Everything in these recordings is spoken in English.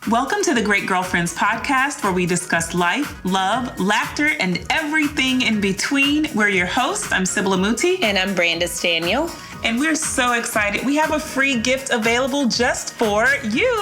Welcome to the Great Girlfriends podcast, where we discuss life, love, laughter, and everything in between. We're your hosts. I'm Sybil Amuti. And I'm Brandis Daniel. And we're so excited. We have a free gift available just for you.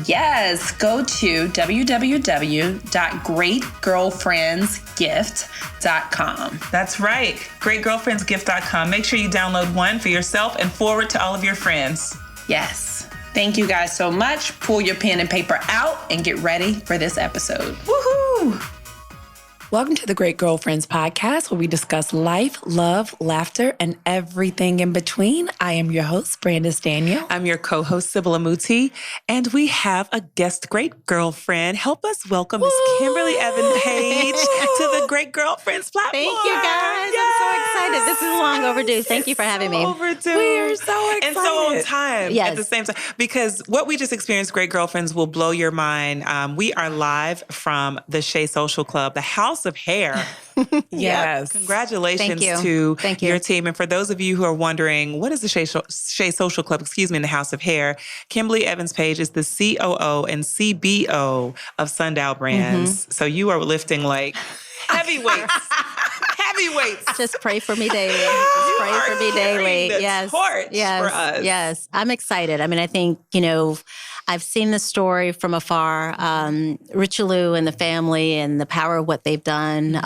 Yes, go to www.greatgirlfriendsgift.com. That's right, greatgirlfriendsgift.com. Make sure you download one for yourself and forward to all of your friends. Yes. Thank you guys so much. Pull your pen and paper out and get ready for this episode. Woohoo! Welcome to the Great Girlfriends podcast, where we discuss life, love, laughter, and everything in between. I am your host, Brandis Daniel. I'm your co-host, Sybil Amuti, and we have a guest great girlfriend. Help us welcome Miss Kimberly Paige to the Great Girlfriends platform. Thank you, guys. Yes. I'm so excited. This is long overdue. Thank you for having me. Overdue. We are so excited. And so on time Yes. at the same time. Because what we just experienced, Great Girlfriends, will blow your mind. We are live from the Shea Social Club, the House of Hair. Yes. Congratulations Thank you. to your team. And for those of you who are wondering, what is the Shea Social Club, in the House of Hair? Kimberly Paige is the COO and CBO of Sundial Brands. So you are lifting like heavyweights. Heavyweights. Just pray for me daily. Just pray for me daily. The Yes. torch Yes. for us. Yes. I'm excited. I mean, I think, I've seen the story from afar. Richelieu and the family and the power of what they've done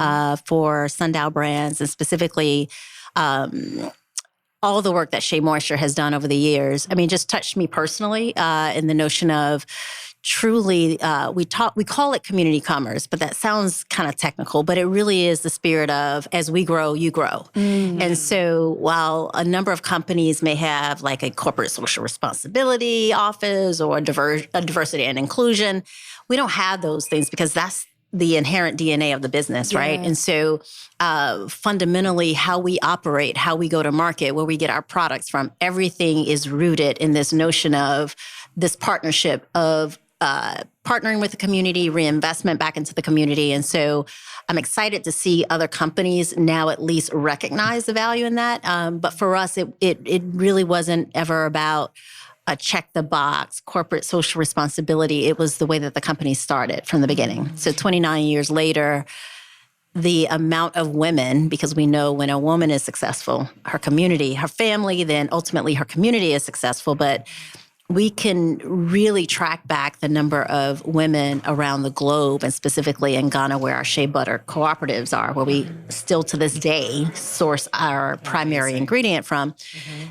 for Sundial Brands, and specifically all the work that Shea Moisture has done over the years. I mean, just touched me personally in the notion of truly, we call it community commerce, but that sounds kind of technical, but it really is the spirit of, as we grow, you grow. Mm-hmm. And so while a number of companies may have like a corporate social responsibility office or a diversity and inclusion, we don't have those things because that's the inherent DNA of the business, right? And so fundamentally, how we operate, how we go to market, where we get our products from, everything is rooted in this notion of this partnership of partnering with the community, reinvestment back into the community. And so I'm excited to see other companies now at least recognize the value in that. But for us, it really wasn't ever about a check the box, corporate social responsibility. It was the way that the company started from the beginning. So 29 years later, the amount of women, because we know when a woman is successful, her community, her family, then ultimately her community is successful. But we can really track back the number of women around the globe, and specifically in Ghana, where our shea butter cooperatives are, where we still to this day source our primary ingredient from.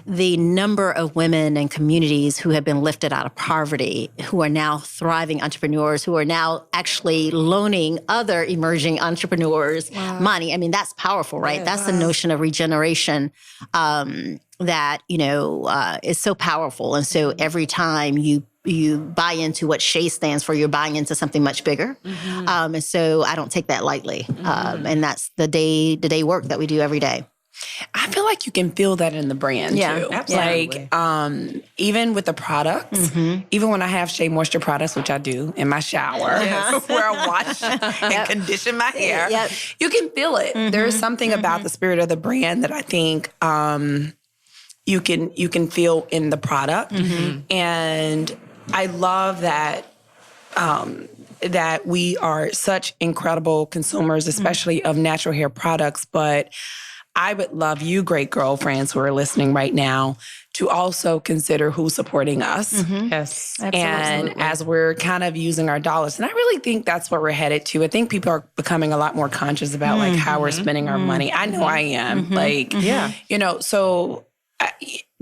The number of women and communities who have been lifted out of poverty, who are now thriving entrepreneurs, who are now actually loaning other emerging entrepreneurs money. I mean, that's powerful, right? That's the notion of regeneration. That, is so powerful. And so every time you buy into what Shea stands for, you're buying into something much bigger. And so I don't take that lightly. And that's the day-to-day work that we do every day. I feel like you can feel that in the brand, too. Absolutely. Like, even with the products, even when I have Shea Moisture products, which I do in my shower, where I wash and condition my hair, you can feel it. There's something about the spirit of the brand that I think you can feel in the product. And I love that that we are such incredible consumers, especially of natural hair products. But I would love you, great girlfriends who are listening right now, to also consider who's supporting us. Yes. Absolutely. And as we're kind of using our dollars. And I really think that's what we're headed to. I think people are becoming a lot more conscious about like how we're spending our money. I know I am. So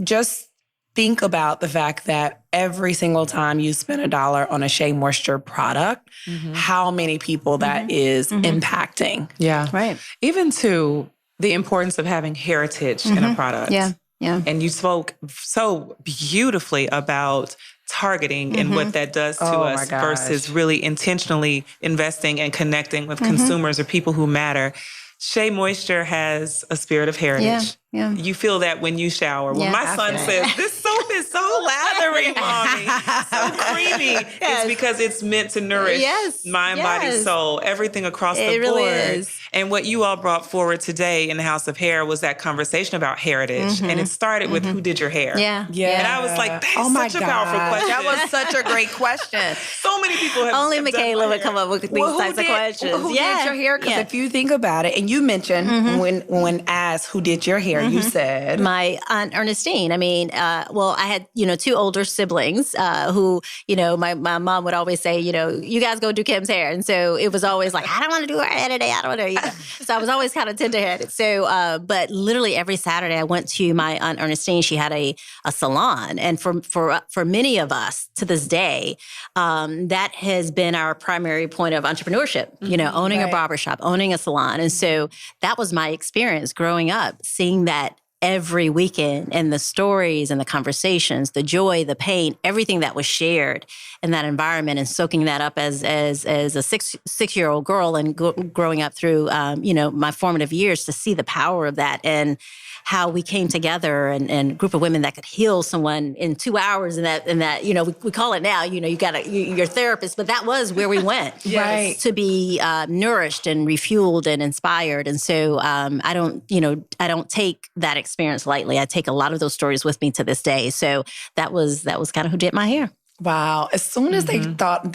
just think about the fact that every single time you spend $1 on a Shea Moisture product, how many people that is impacting. Yeah. Right. Even to the importance of having heritage in a product. Yeah. And you spoke so beautifully about targeting and what that does to us versus really intentionally investing and connecting with consumers or people who matter. Shea Moisture has a spirit of heritage. Yeah. You feel that when you shower. When my son says, "This is so soap is so lathery, mommy. So creamy. It's because it's meant to nourish mind, body, soul, everything across the board. Really is. And what you all brought forward today in the House of Hair was that conversation about heritage. And it started with who did your hair? Yeah. And I was like, that's such a powerful question. That was such a great question. So many people have Only have Michaela would come up with these types of questions. Who did your hair? Because if you think about it, and you mentioned when asked who did your hair, you said my Aunt Ernestine. I mean, I had two older siblings who my mom would always say, you guys go do Kim's hair, and so it was always like, I don't want to do her hair today. I don't want to. So I was always kind of tenderheaded. So, but literally every Saturday I went to my Aunt Ernestine. She had a salon, and for many of us to this day, that has been our primary point of entrepreneurship. Owning a barbershop, owning a salon, and so that was my experience growing up, seeing that every weekend, and the stories and the conversations, the joy, the pain, everything that was shared in that environment, and soaking that up as a six-year-old girl, and growing up through my formative years, to see the power of that and how we came together and a group of women that could heal someone in 2 hours, and that we call it now, you got your therapist, but that was where we went to be nourished and refueled and inspired. And so I don't take that experience lightly. I take a lot of those stories with me to this day. So that was kind of who did my hair. Wow. As soon as they thought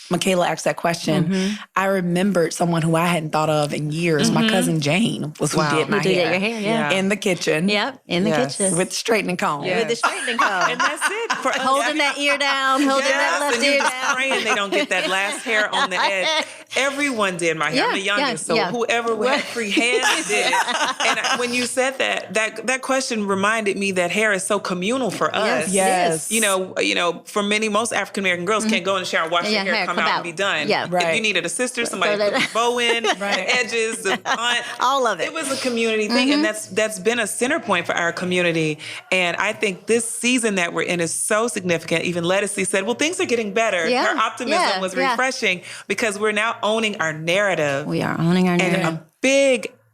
Michaela asked that question, I remembered someone who I hadn't thought of in years. My cousin Jane was who did my Who did hair. your hair, In the kitchen. Yep, in the kitchen. With the straightening comb. With the straightening comb. And that's it. For holding that ear down, holding that left and ear you're down. praying they don't get that last hair on the edge. Everyone did my hair. I'm the youngest, so whoever had free hands did. And when you said that question reminded me that hair is so communal for us. Yes. For most African American girls can't go in the shower, wash their hair, come out and be done. Yeah, If you needed a sister, somebody put a bow in, the edges, the aunt. All of it. It was a community thing, and that's been a center point for our community. And I think this season that we're in is so significant. Even Lettucey said, well, things are getting better. Yeah. Her optimism was refreshing because we're now owning our narrative. We are owning our narrative. And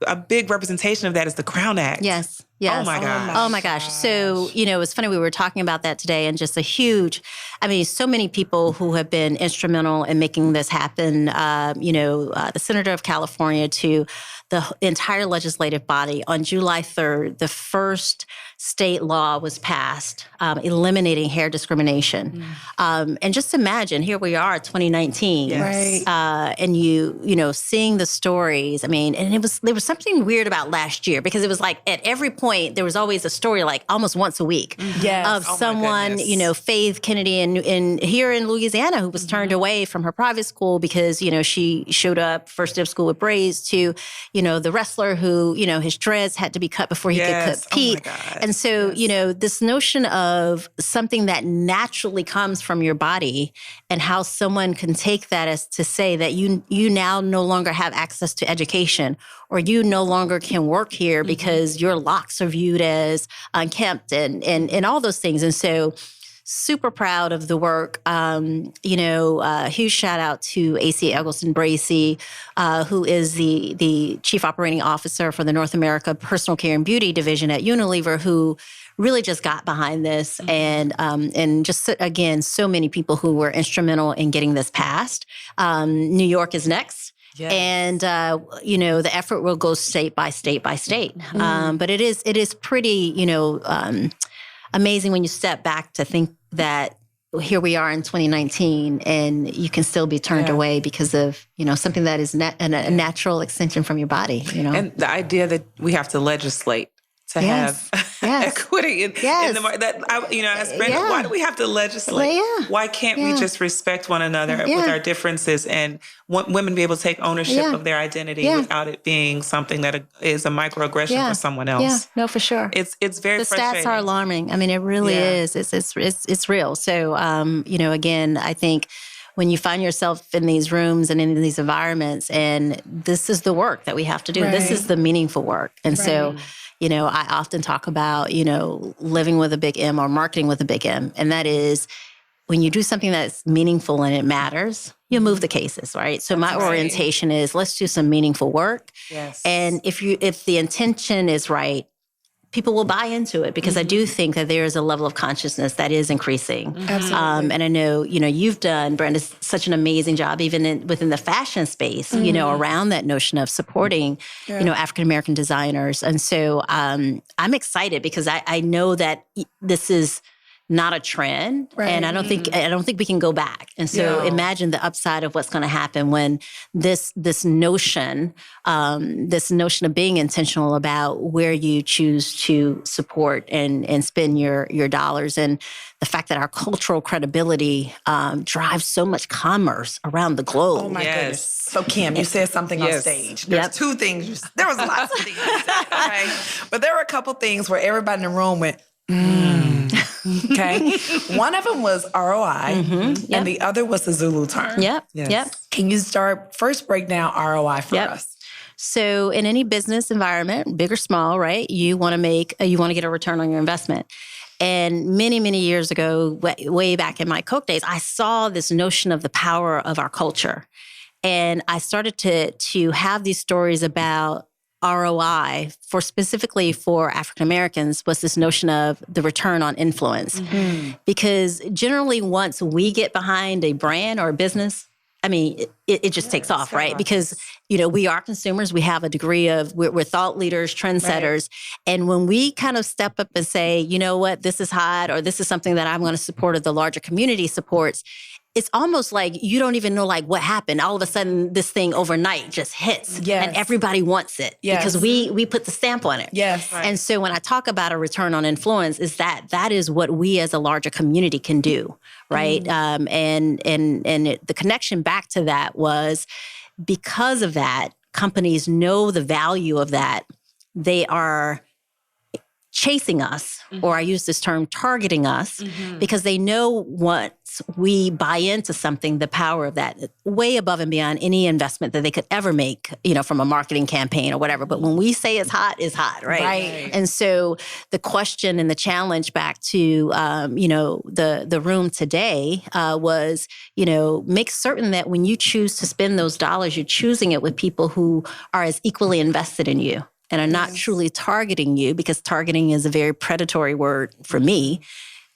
a big representation of that is the Crown Act. Yes. Oh my gosh. Oh my gosh. So, it's funny, we were talking about that today, and just so many people who have been instrumental in making this happen, the Senator of California to the entire legislative body. On July 3rd, the first state law was passed eliminating hair discrimination. And just imagine, here we are, 2019. Yes. And seeing the stories. I mean, and there was something weird about last year, because it was like at every point there was always a story, like almost once a week, of someone, Faith Kennedy in here in Louisiana, who was turned away from her private school because, she showed up first day of school with braids, to, the wrestler who, his dreads had to be cut before he could compete. And so, this notion of something that naturally comes from your body, and how someone can take that as to say that you now no longer have access to education, or you no longer can work here because your locks are viewed as unkempt, and all those things. And so, super proud of the work. Huge shout out to AC Eggleston Bracey, who is the Chief Operating Officer for the North America Personal Care and Beauty Division at Unilever, who really just got behind this, and just, again, so many people who were instrumental in getting this passed. New York is next. Yes. And, the effort will go state by state by state. But it is pretty, amazing when you step back to think that here we are in 2019, and you can still be turned away because of, something that is a natural extension from your body, And the idea that we have to legislate to have equity in the market. As Brenda, why do we have to legislate? Why can't we just respect one another with our differences, and want women to be able to take ownership of their identity without it being something that is a microaggression for someone else? Yeah, no, for sure. It's very frustrating. The stats are alarming. I mean, it really is. It's real. So, again, I think when you find yourself in these rooms and in these environments, and this is the work that we have to do. Right. This is the meaningful work. And so, I often talk about, living with a big M or marketing with a big M. And that is, when you do something that's meaningful and it matters, you move the cases, right? So my orientation is, let's do some meaningful work. Yes. And if the intention is right, people will buy into it because I do think that there is a level of consciousness that is increasing. Absolutely. And I know, you've done, Brenda, such an amazing job even within the fashion space, around that notion of supporting, African-American designers. And so I'm excited because I know that this is not a trend, and I don't think we can go back. And so imagine the upside of what's going to happen when this notion of being intentional about where you choose to support and spend your dollars, and the fact that our cultural credibility drives so much commerce around the globe. Oh my goodness! So Kim, you said something on stage. There's two things. There was lots of things, okay? But there were a couple things where everybody in the room went, okay. One of them was ROI, and the other was the Zulu term. Yep. Can you first break down ROI for us? So in any business environment, big or small, right, you want to get a return on your investment. And many, many years ago, way back in my Coke days, I saw this notion of the power of our culture. And I started to have these stories about ROI specifically for African Americans was this notion of the return on influence. Because generally once we get behind a brand or a business, I mean, it just takes off, right? Because, we are consumers. We have a degree of, we're thought leaders, trendsetters. Right. And when we kind of step up and say, you know what, this is hot, or this is something that I'm going to support or the larger community supports, it's almost like you don't even know what happened. All of a sudden, this thing overnight just hits, and everybody wants it because we put the stamp on it. Yes. Right. And so when I talk about a return on influence, is that is what we as a larger community can do, right? The connection back to that was because of that, companies know the value of that. They are chasing us, or I use this term, targeting us, because they know once we buy into something, the power of that, way above and beyond any investment that they could ever make, from a marketing campaign or whatever. But when we say it's hot, right? And so the question and the challenge back to, the room today was, make certain that when you choose to spend those dollars, you're choosing it with people who are as equally invested in you and are not truly targeting you, because targeting is a very predatory word for me.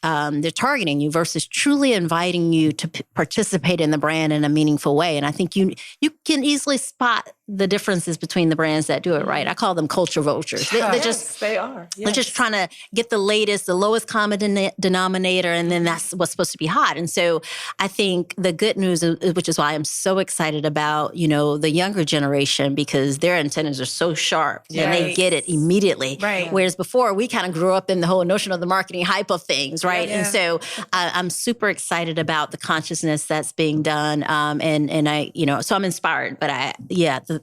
They're targeting you versus truly inviting you to participate in the brand in a meaningful way. And I think you can easily spot the differences between the brands that do it right. I call them culture vultures. They are. They're just trying to get the lowest common denominator, and then that's what's supposed to be hot. And so I think the good news, which is why I'm so excited about, the younger generation, because their antennas are so sharp and they get it immediately. Right. Whereas before, we kind of grew up in the whole notion of the marketing hype of things, right? And so I'm super excited about the consciousness that's being done. And I, so I'm inspired, but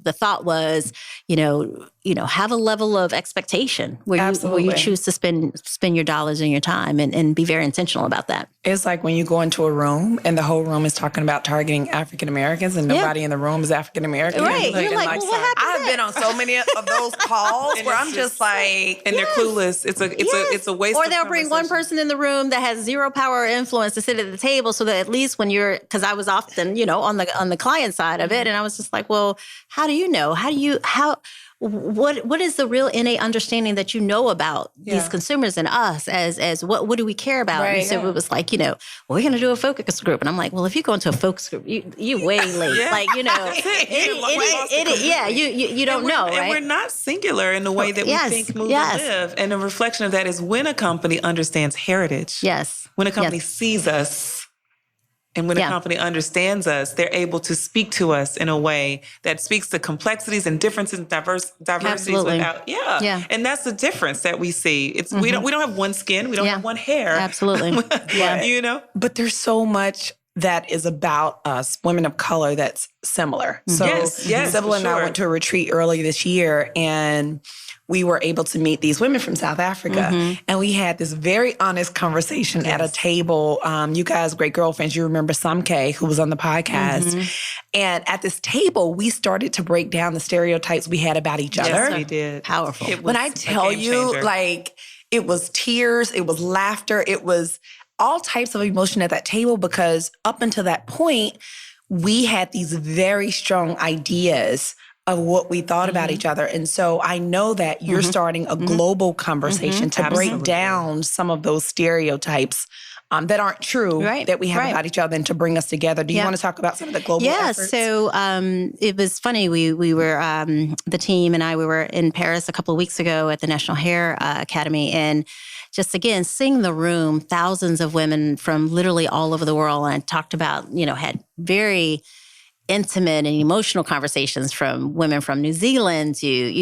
the thought was, have a level of expectation where you choose to spend your dollars and your time and be very intentional about that. It's like when you go into a room and the whole room is talking about targeting African Americans and nobody in the room is African American. Right. You're like, well, what happened? I've been on so many of those calls where I'm just like, and they're clueless. It's a waste. Or they'll bring one person in the room that has zero power or influence to sit at the table, so that at least when because I was often, on the client side of it, and I was just like, well, how do you know? What is the real innate understanding that about these consumers and us as what do we care about? Right, and so it was like, we're going to do a focus group. And I'm like, well, if you go into a focus group, you way late. Like, you don't know, right? And we're not singular in the way that we think, move, and live. And a reflection of that is when a company understands heritage. Yes. When a company sees us. And when a company understands us, they're able to speak to us in a way that speaks to complexities and differences and diversities. Absolutely. And that's the difference that we see. It's we don't have one skin, we don't have one hair. Absolutely. But there's so much that is about us, women of color, that's similar. So Sybil and I went to a retreat earlier this year, and we were able to meet these women from South Africa. And we had this very honest conversation at a table. You guys, great girlfriends, you remember Samke, who was on the podcast. And at this table, we started to break down the stereotypes we had about each other. Yes, we did. Powerful. When I tell you, it was tears, it was laughter, it was all types of emotion at that table, because up until that point, we had these very strong ideas of what we thought about each other. And so I know that you're starting a global conversation to break down some of those stereotypes that aren't true that we have about each other and to bring us together. Do you want to talk about some of the global efforts? So it was funny. We were, the team and I, we were in Paris a couple of weeks ago at the National Hair Academy, and just again, seeing the room, thousands of women from literally all over the world. And I talked about, had very intimate and emotional conversations from women from New Zealand to,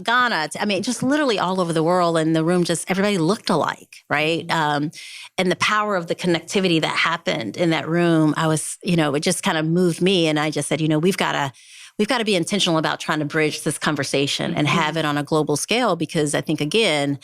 Ghana. Just literally all over the world. And the room everybody looked alike, right? And the power of the connectivity that happened in that room, I was, it just kind of moved me. And I just said, we've got to be intentional about trying to bridge this conversation and have it on a global scale, because I think, again,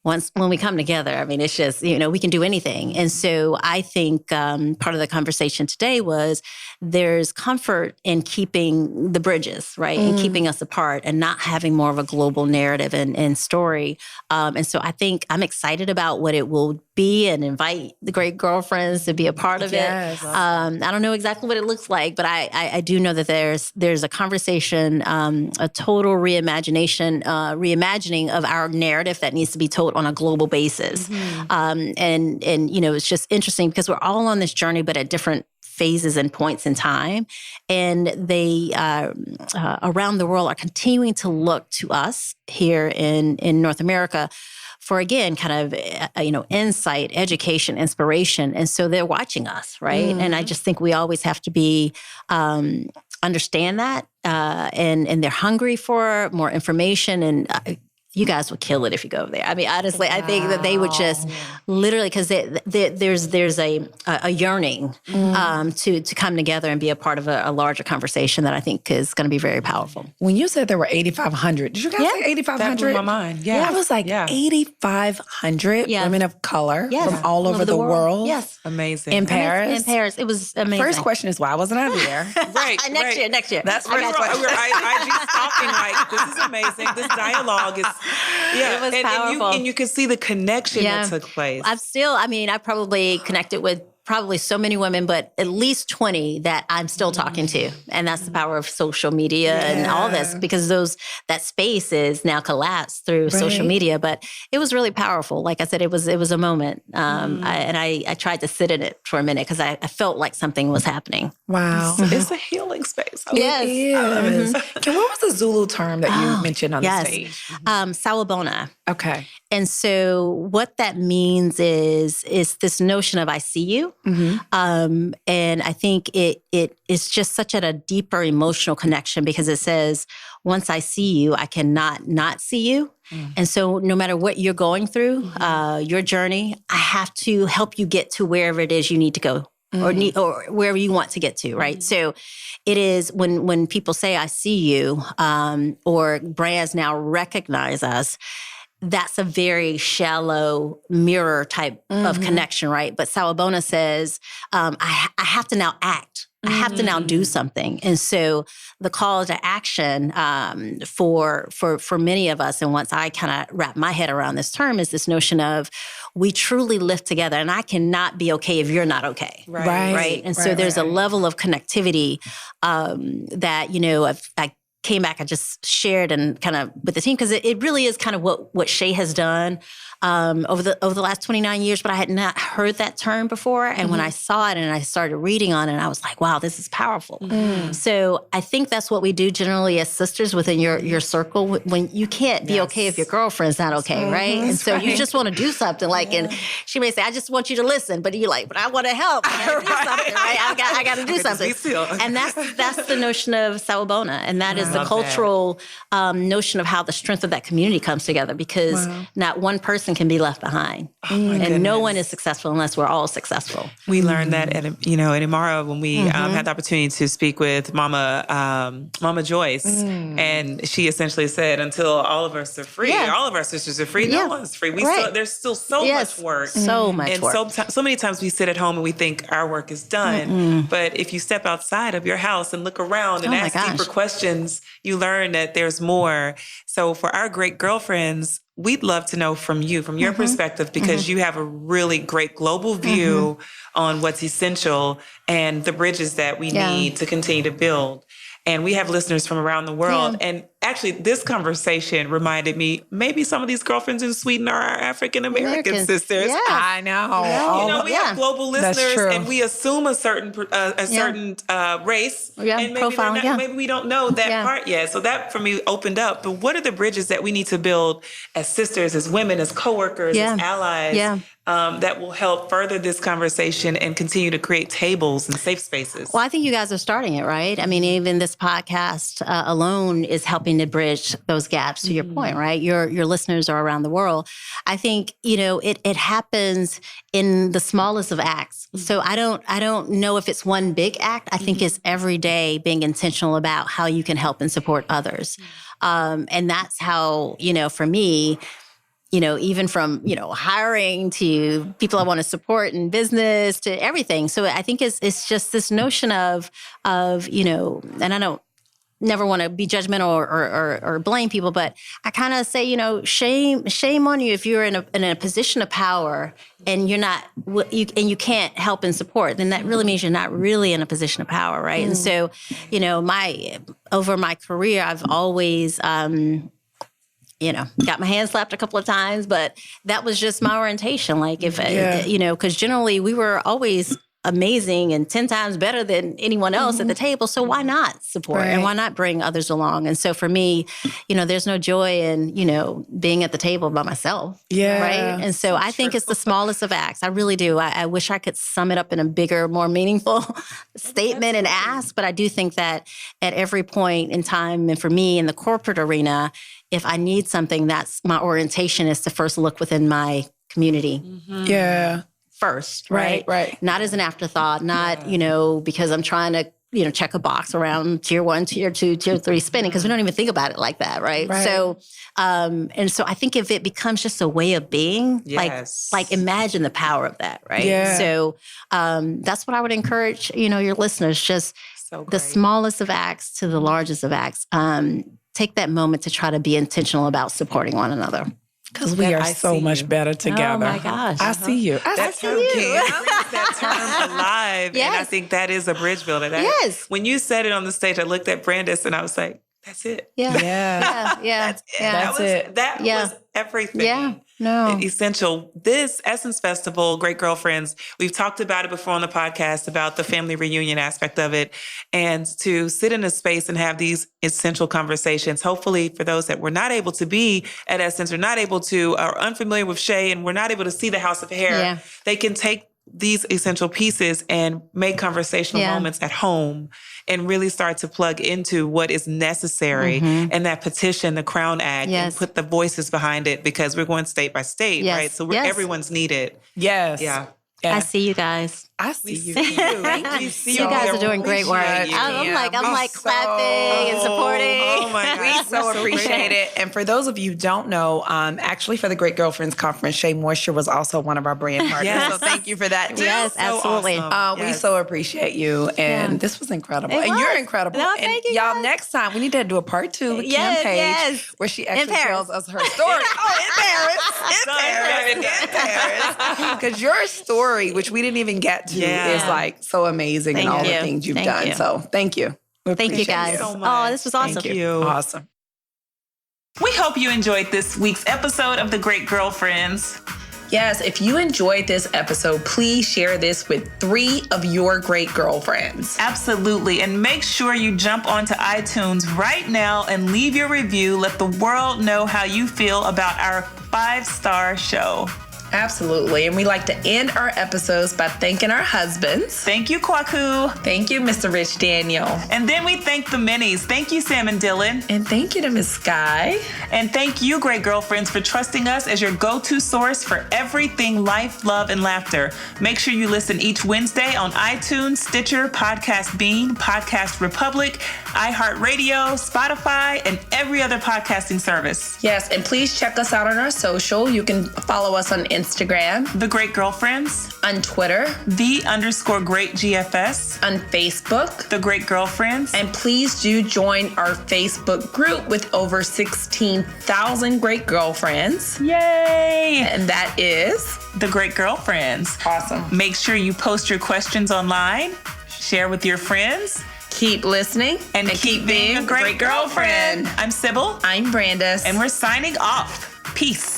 when we come together, it's just, we can do anything. And so I think part of the conversation today was there's comfort in keeping the bridges, right? And keeping us apart and not having more of a global narrative and story. And so I think I'm excited about what it will be and invite the great girlfriends to be a part of it. I don't know exactly what it looks like, but I do know that there's a conversation, a total reimagining of our narrative that needs to be told on a global basis. And it's just interesting because we're all on this journey, but at different phases and points in time. And they, around the world, are continuing to look to us here in North America for, again, kind of, insight, education, inspiration. And so they're watching us, right? And I just think we always have to be, understand that, and they're hungry for more information. And you guys would kill it if you go over there. Honestly, I think that they would just literally, because there's a yearning to come together and be a part of a larger conversation that I think is going to be very powerful. When you said there were 8,500, did you guys say 8,500? That blew my mind. Yeah. I was like, 8,500 women of color from all over the world. Yes. Amazing. In Paris. In Paris. It was amazing. First question is, why wasn't I there? Right. Next year. That's first question. We're IG stalking like, this is amazing. This dialogue is... Yeah, it was powerful. And you can see the connection that took place. I probably connected with probably so many women, but at least 20 that I'm still talking to. And that's the power of social media and all this, because that space is now collapsed through social media. But it was really powerful. Like I said, it was a moment. I tried to sit in it for a minute because I felt like something was happening. Wow. It's a healing space. Yes. It is. What was the Zulu term that you mentioned on the stage? Sawubona. Okay. And so what that means is this notion of I see you. And I think it is just such a deeper emotional connection, because it says, once I see you, I cannot not see you. And so no matter what you're going through, your journey, I have to help you get to wherever it is you need to go. Or wherever you want to get to, right? So it is when people say, I see you, or brands now recognize us, that's a very shallow mirror type of connection, right? But Sawubona says, I have to now act. I have to now do something. And so the call to action for many of us, and once I kind of wrap my head around this term, is this notion of we truly live together, and I cannot be okay if you're not okay. Right. And so there's a level of connectivity that, I came back, I just shared and kind of with the team, because it really is kind of what Shea has done over the last 29 years, but I had not heard that term before. And when I saw it and I started reading on it, I was like, wow, this is powerful. So I think that's what we do generally as sisters within your circle, when you can't be okay if your girlfriend's not okay, right? And so you just want to do something and she may say, I just want you to listen, but you're like, but I want to help. I gotta do something, right? I got to do something. And that's the notion of Sawubona. And that is the cultural notion of how the strength of that community comes together, because not one person can be left behind. And no one is successful unless we're all successful. We learned that at Imara when we had the opportunity to speak with Mama Joyce, and she essentially said, until all of us are free, all of our sisters are free, no one's free. There's still so much work. So much work. So many times we sit at home and we think our work is done. But if you step outside of your house and look around and ask deeper questions, you learn that there's more. So for our great girlfriends, we'd love to know from you, from your perspective, because you have a really great global view on what's essential and the bridges that we need to continue to build. And we have listeners from around the world. Yeah. And actually, this conversation reminded me, maybe some of these girlfriends in Sweden are our African-American sisters. Yes. I know. Yeah. We have global listeners, and we assume a certain race. Yeah, and maybe profile, maybe we don't know that part yet. So that, for me, opened up. But what are the bridges that we need to build as sisters, as women, as coworkers, as allies, that will help further this conversation and continue to create tables and safe spaces? Well, I think you guys are starting it, right? I mean, even this podcast alone is helping to bridge those gaps, to your point, right? Your listeners are around the world. I think, it happens in the smallest of acts. So I don't know if it's one big act. I think it's every day being intentional about how you can help and support others. And that's how, for me, even from, hiring to people I want to support in business to everything. So I think it's just this notion of, and I don't never want to be judgmental or blame people, but I kind of say, shame on you if you're in a position of power and you're not, and you can't help and support, then that really means you're not really in a position of power, right? And so, over my career, I've always, got my hand slapped a couple of times, but that was just my orientation. Like because generally we were always amazing and 10 times better than anyone else at the table. So why not support and why not bring others along? And so for me, there's no joy in, being at the table by myself. Yeah. Right. And so I think it's the smallest of acts. I really do. I wish I could sum it up in a bigger, more meaningful statement and ask. But I do think that at every point in time, and for me in the corporate arena, if I need something, that's my orientation is to first look within my community. Yeah. First, right? Not as an afterthought, not, because I'm trying to, check a box around tier 1, tier 2, tier 3 spending, because we don't even think about it like that, right? So, and so I think if it becomes just a way of being, like imagine the power of that, right? Yeah. So that's what I would encourage, your listeners, just the smallest of acts to the largest of acts. Take that moment to try to be intentional about supporting one another. Because we are so much better together. Oh, my gosh. I see you. I see you. Brings that term alive. Yes. And I think that is a bridge builder. When you said it on the stage, I looked at Brandis and I was like, that's it. Yeah. That's it. That was everything. Yeah. No. Essential. This Essence Festival, Great Girlfriends, we've talked about it before on the podcast about the family reunion aspect of it, and to sit in a space and have these essential conversations. Hopefully for those that were not able to be at Essence or not able to, or unfamiliar with Shea and were not able to see the House of Hair, they can take these essential pieces and make conversational moments at home and really start to plug into what is necessary and that petition, the Crown Act, and put the voices behind it, because we're going state by state, right? So everyone's needed. Yes. Yeah. I see you guys. I see you. Thank you. You guys are doing great work. I'm like clapping and supporting. Oh my God. We so appreciate it. And for those of you who don't know, actually for the Great Girlfriends Conference, Shea Moisture was also one of our brand partners. So thank you for that too. Yes, absolutely. Awesome. We so appreciate you. And this was incredible. And you're incredible. No, thank you, y'all, guys. Next time we need to do a part 2 with Kim Paige, where she actually tells us her story. In Paris. Because your story, which we didn't even get to, is like so amazing and all the things you've done. So thank you. Thank you guys. So much. Oh, this was awesome. Thank you. Awesome. We hope you enjoyed this week's episode of The Great Girlfriends. Yes, if you enjoyed this episode, please share this with 3 of your great girlfriends. Absolutely. And make sure you jump onto iTunes right now and leave your review. Let the world know how you feel about our 5-star show. Absolutely. And we like to end our episodes by thanking our husbands. Thank you, Kwaku. Thank you, Mr. Rich Daniel. And then we thank the minis. Thank you, Sam and Dylan. And thank you to Miss Sky. And thank you, Great Girlfriends, for trusting us as your go-to source for everything life, love, and laughter. Make sure you listen each Wednesday on iTunes, Stitcher, Podcast Bean, Podcast Republic, iHeartRadio, Spotify, and every other podcasting service. Yes, and please check us out on our social. You can follow us on Instagram, The Great Girlfriends, on Twitter, _Great GFS, on Facebook, The Great Girlfriends. And please do join our Facebook group with over 16,000 great girlfriends. Yay! And that is The Great Girlfriends. Awesome. Make sure you post your questions online, share with your friends. Keep listening and keep being a great girlfriend. I'm Sybil. I'm Brandis. And we're signing off. Peace.